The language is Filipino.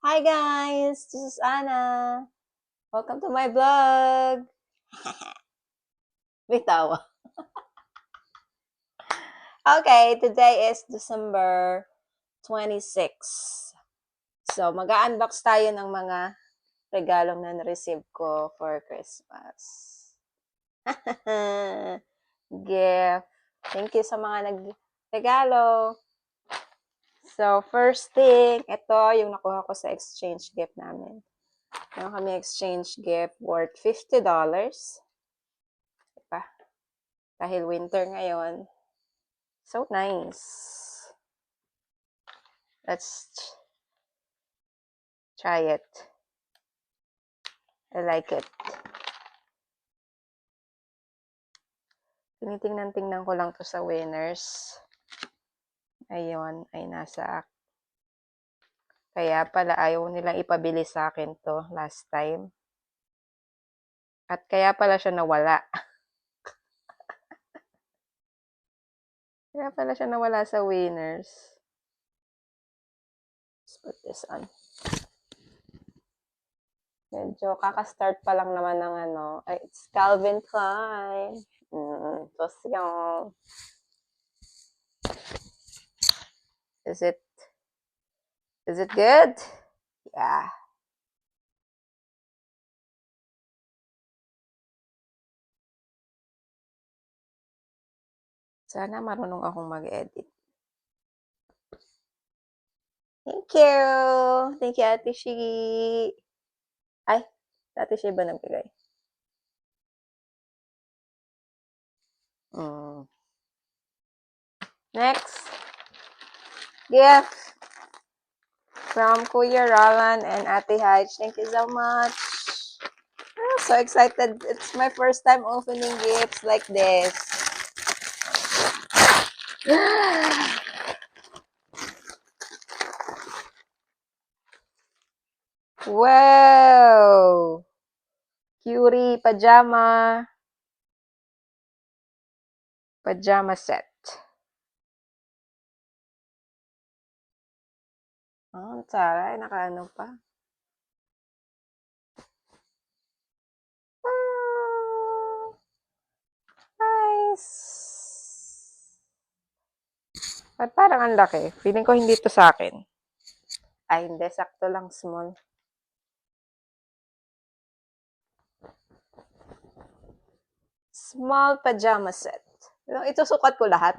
Hi guys, this is Anna. Welcome to my vlog. May tawa. Okay, today is December 26. So, mag-unbox tayo ng mga regalong na na-receive ko for Christmas. Gift. Thank you sa mga nag-regalo. So, first thing, ito yung nakuha ko sa exchange gift namin. Meron kami exchange gift worth $50. Diba? Dahil winter ngayon. So nice. Let's try it. I like it. Tinitingnan-tingnan ko lang to sa Winners. Ayun, ay nasa. Kaya pala ayaw nilang ipabili sa akin to last time. At kaya pala siya nawala. Kaya pala siya nawala sa Winners. Let's put this on. Medyo kaka-start pa lang naman ng ay, it's Calvin Klein. Tapos yung, is it good? Yeah. Sana marunong akong mag-edit. Thank you! Thank you, Ate Shi. Ay, Ate Shi ba nagbigay? Next. Gift from Kuya Roland and Ate Haj. Thank you so much. I'm so excited. It's my first time opening gifts like this. Wow! Curie pajama set. Oh, taray, nakaano pa. Nice. At parang ang laki. Feeling ko hindi to sa akin. Ay, hindi. Sakto lang small. Small pajama set. Ito sukat ko lahat.